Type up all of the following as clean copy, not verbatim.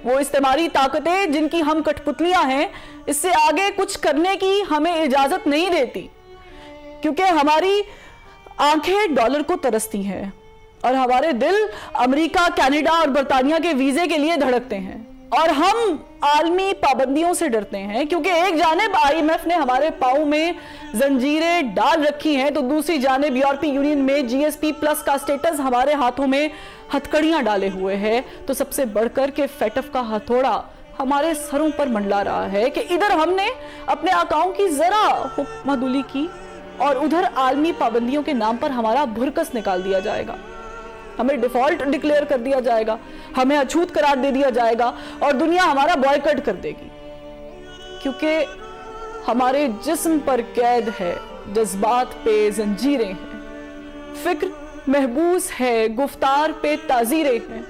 وہ استعماری طاقتیں جن کی ہم کٹپتلیاں ہیں اس سے آگے کچھ کرنے کی ہمیں اجازت نہیں دیتی، کیونکہ ہماری آنکھیں ڈالر کو ترستی ہیں اور ہمارے دل امریکہ، کینیڈا اور برطانیہ کے ویزے کے لیے دھڑکتے ہیں، اور ہم عالمی پابندیوں سے ڈرتے ہیں کیونکہ ایک جانب IMF نے ہمارے پاؤں میں زنجیریں ڈال رکھی ہیں تو دوسری جانب یورپی یونین میں GSP پلس کا سٹیٹس ہمارے ہاتھوں میں ہتھکڑیاں ڈالے ہوئے ہے، تو سب سے بڑھ کر کے فیٹف کا ہتھوڑا ہمارے سروں پر منڈلا رہا ہے کہ ادھر ہم نے اپنے آقاؤں کی ذرا حکم دلی کی اور ادھر عالمی پابندیوں کے نام پر ہمارا بھرکس نکال دیا جائے گا، ہمیں ڈیفالٹ ڈکلیئر کر دیا جائے گا، ہمیں اچھوت قرار دے دیا جائے گا اور دنیا ہمارا بوائیکٹ کر دے گی، کیونکہ ہمارے جسم پر قید ہے، جذبات پہ زنجیریں ہیں، فکر محبوس ہے، گفتار پہ تعزیریں ہیں،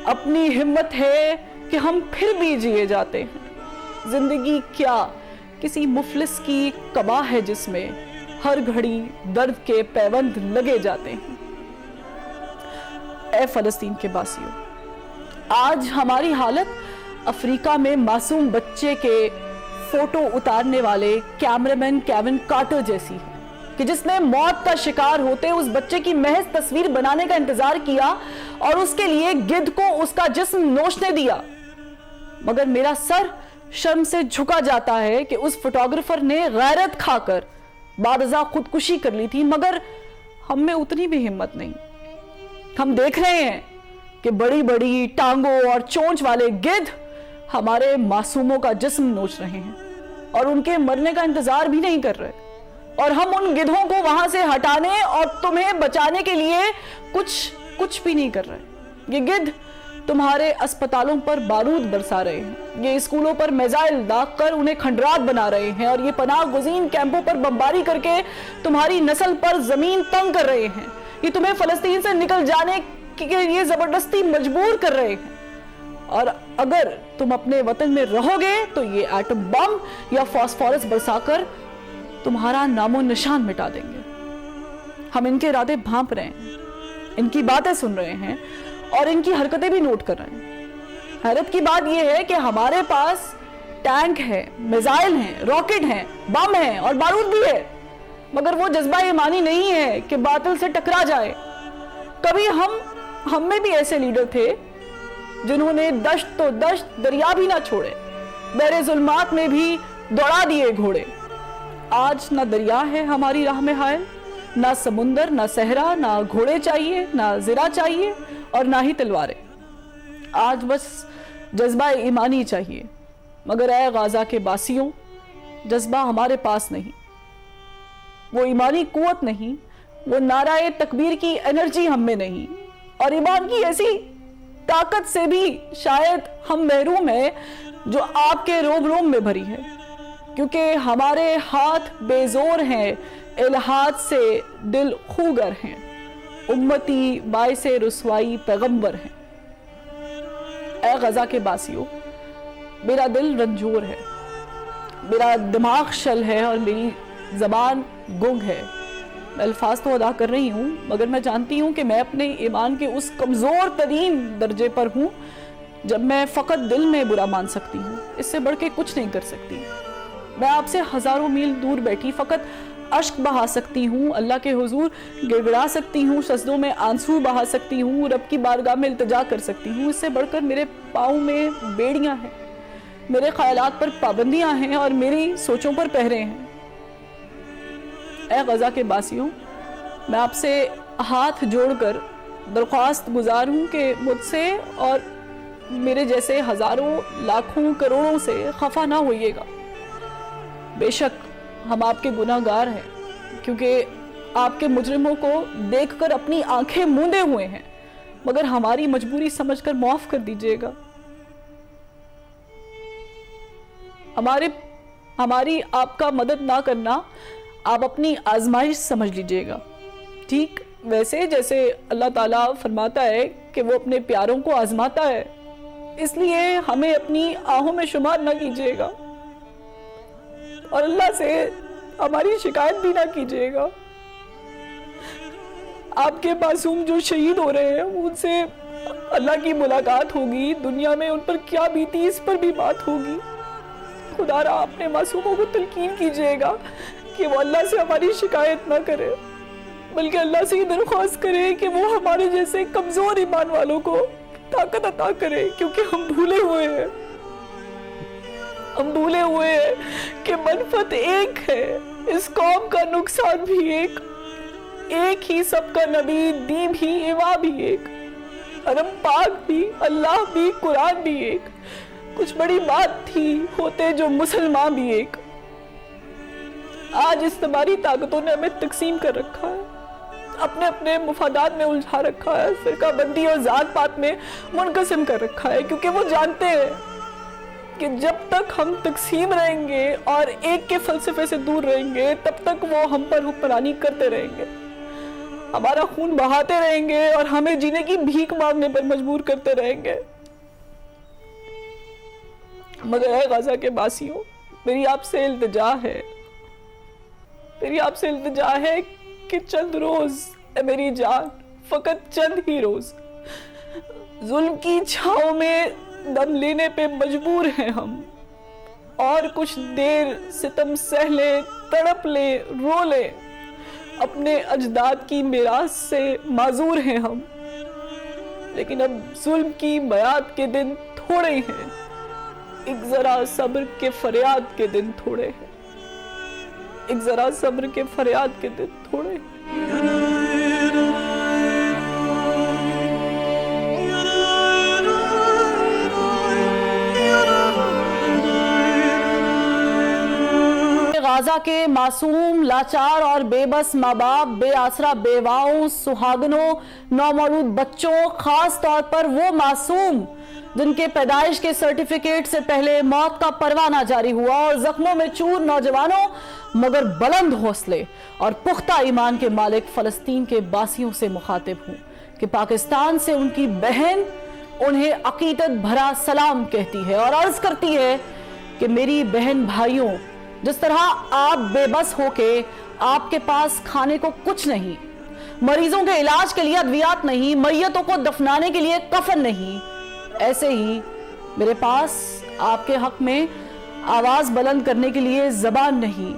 اپنی ہمت ہے کہ ہم پھر بھی جیے جاتے ہیں، زندگی کیا کسی مفلس کی قبا ہے جس میں ہر گھڑی درد کے پیوند لگے جاتے ہیں۔ اے فلسطین کے باسیوں، آج ہماری حالت افریقہ میں معصوم بچے کے فوٹو اتارنے والے کیمرامین کیون کارٹر جیسی ہے کہ جس نے موت کا شکار ہوتے اس بچے کی محض تصویر بنانے کا انتظار کیا اور اس کے لیے گدھ کو اس کا جسم نوچنے دیا، مگر میرا سر شرم سے جھکا جاتا ہے کہ اس فوٹوگرافر نے غیرت کھا کر بعد ازاں خودکشی کر لی تھی، مگر ہم میں اتنی بھی ہمت نہیں۔ ہم دیکھ رہے ہیں کہ بڑی بڑی ٹانگوں اور چونچ والے گدھ ہمارے معصوموں کا جسم نوچ رہے ہیں اور ان کے مرنے کا انتظار بھی نہیں کر رہے، اور ہم ان گدھوں کو وہاں سے ہٹانے اور تمہیں بچانے کے لیے کچھ بھی نہیں کر رہے۔ یہ گدھ تمہارے اسپتالوں پر بارود برسا رہے ہیں، یہ اسکولوں پر میزائل داغ کر انہیں کھنڈرات بنا رہے ہیں، اور یہ پناہ گزین کیمپوں پر بمباری کر کے تمہاری نسل پر زمین تنگ کر رہے ہیں، یہ تمہیں فلسطین سے نکل جانے کے لیے زبردستی مجبور کر رہے ہیں، اور اگر تم اپنے وطن میں رہو گے تو یہ ایٹم بم یا فاسفورس برسا کر تمہارا نام و نشان مٹا دیں گے۔ ہم ان کے ارادے بھانپ رہے ہیں، ان کی باتیں سن رہے ہیں اور ان کی حرکتیں بھی نوٹ کر رہے ہیں۔ حیرت کی بات یہ ہے کہ ہمارے پاس ٹینک ہے، میزائل ہیں، راکٹ ہیں، بم ہیں اور بارود بھی ہے، مگر وہ جذبہ ایمانی نہیں ہے کہ باطل سے ٹکرا جائے۔ کبھی ہم میں بھی ایسے لیڈر تھے جنہوں نے دشت تو دشت دریا بھی نہ چھوڑے، بحر ظلمات میں بھی دوڑا دیے گھوڑے۔ آج نہ دریا ہے ہماری راہ میں حائل، نہ سمندر، نہ صحرا، نہ گھوڑے چاہیے، نہ زرہ چاہیے اور نہ ہی تلواریں۔ آج بس جذبہ ایمانی چاہیے، مگر اے غازہ کے باسیوں، جذبہ ہمارے پاس نہیں، وہ ایمانی قوت نہیں، وہ نعرہ تکبیر کی انرجی ہم میں نہیں، اور ایمان کی ایسی طاقت سے بھی شاید ہم محروم ہیں جو آپ کے روم روم میں بھری ہے، کیونکہ ہمارے ہاتھ بے زور ہیں، الہات سے دل خوگر ہیں، امتی باعث رسوائی پیغمبر ہیں۔ اے غزہ کے باسیوں، میرا دل رنجور ہے، میرا دماغ شل ہے اور میری زبان گنگ ہے۔ میں الفاظ تو ادا کر رہی ہوں، مگر میں جانتی ہوں کہ میں اپنے ایمان کے اس کمزور ترین درجے پر ہوں جب میں فقط دل میں برا مان سکتی ہوں، اس سے بڑھ کے کچھ نہیں کر سکتی۔ میں آپ سے ہزاروں میل دور بیٹھی فقط اشک بہا سکتی ہوں، اللہ کے حضور گڑگڑا سکتی ہوں، سجدوں میں آنسو بہا سکتی ہوں، رب کی بارگاہ میں التجا کر سکتی ہوں۔ اس سے بڑھ کر میرے پاؤں میں بیڑیاں ہیں، میرے خیالات پر پابندیاں ہیں اور میری سوچوں پر پہرے ہیں۔ اے غزہ کے باسیوں، میں آپ سے ہاتھ جوڑ کر درخواست گزار ہوں کہ مجھ سے اور میرے جیسے ہزاروں لاکھوں کروڑوں سے خفا نہ ہوئیے گا۔ بے شک ہم آپ کے گناہ گار ہیں، کیونکہ آپ کے مجرموں کو دیکھ کر اپنی آنکھیں موندے ہوئے ہیں، مگر ہماری مجبوری سمجھ کر معاف کر دیجئے گا۔ ہماری آپ کا مدد نہ کرنا آپ اپنی آزمائش سمجھ لیجئے گا، ٹھیک ویسے جیسے اللہ تعالیٰ فرماتا ہے کہ وہ اپنے پیاروں کو آزماتا ہے، اس لیے ہمیں اپنی آہوں میں شمار نہ کیجئے گا اور اللہ سے ہماری شکایت بھی نہ کیجئے گا۔ آپ کے معصوم جو شہید ہو رہے ہیں ان سے اللہ کی ملاقات ہوگی، دنیا میں ان پر کیا بیتی اس پر بھی بات ہوگی۔ خدا را اپنے معصوموں کو تلقین کیجئے گا کہ وہ اللہ سے ہماری شکایت نہ کرے، بلکہ اللہ سے یہ درخواست کرے کہ وہ ہمارے جیسے کمزور ایمان والوں کو طاقت عطا کرے، کیونکہ ہم بھولے ہوئے ہیں، ہم بھولے ہوئے ہیں کہ منفعت ایک ہے، اس قوم کا نقصان بھی ایک ہی، سب کا نبی، دین بھی، امام بھی ایک، حرم پاک بھی، اللہ بھی، قرآن بھی ایک۔ کچھ بڑی بات تھی ہوتے جو مسلمان بھی ایک۔ آج اس تمہاری طاقتوں نے ہمیں تقسیم کر رکھا ہے، اپنے اپنے مفادات میں الجھا رکھا ہے، فرقہ بندی اور ذات پات میں منقسم کر رکھا ہے، کیونکہ وہ جانتے ہیں کہ جب تک ہم تقسیم رہیں گے اور ایک کے فلسفے سے دور رہیں گے، تب تک وہ ہم پر حکمرانی کرتے رہیں گے، ہمارا خون بہاتے رہیں گے اور ہمیں جینے کی بھیک مانگنے پر مجبور کرتے رہیں گے۔ مگر اے غزہ کے باسیوں، میری آپ سے التجا ہے، میری آپ سے التجا ہے کہ چند روز، اے میری جان، فقط چند ہی روز ظلم کی چھاؤں میں دم لینے پہ مجبور ہیں ہم، اور کچھ دیر ستم سہ لے، تڑپ لے، رو لے، اپنے اجداد کی میراث سے معذور ہیں ہم، لیکن اب ظلم کی میعاد کے دن تھوڑے ہیں، ایک ذرا صبر کے فریاد کے دن تھوڑے ہیں، ایک ذرا صبر کے فریاد کے دن تھوڑے ہیں۔ غازہ کے معصوم، لاچار اور بے بس ماں باپ، بے آسرا بیواؤں، سہاگنوں، نومولود بچوں، خاص طور پر وہ معصوم جن کے پیدائش کے سرٹیفکیٹ سے پہلے موت کا پروانہ جاری ہوا، اور زخموں میں چور نوجوانوں مگر بلند حوصلے اور پختہ ایمان کے مالک فلسطین کے باسیوں سے مخاطب ہوں کہ پاکستان سے ان کی بہن انہیں عقیدت بھرا سلام کہتی ہے اور عرض کرتی ہے کہ میری بہن بھائیوں، جس طرح آپ بے بس ہو کے آپ کے پاس کھانے کو کچھ نہیں، مریضوں کے علاج کے لیے ادویات نہیں، میتوں کو دفنانے کے لیے کفن نہیں، ایسے ہی میرے پاس آپ کے حق میں آواز بلند کرنے کے لیے زبان نہیں،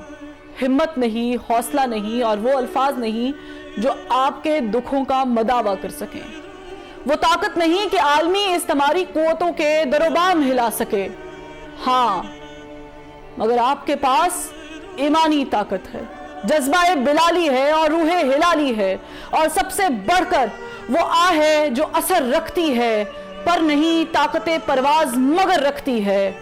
ہمت نہیں، حوصلہ نہیں، اور وہ الفاظ نہیں جو آپ کے دکھوں کا مداوع کر سکیں، وہ طاقت نہیں کہ عالمی استعماری قوتوں کے دروبام ہلا سکے۔ ہاں، مگر آپ کے پاس ایمانی طاقت ہے، جذبہ بلالی ہے اور روح ہلالی ہے، اور سب سے بڑھ کر وہ آہ ہے جو اثر رکھتی ہے پر نہیں طاقت پرواز مگر رکھتی ہے۔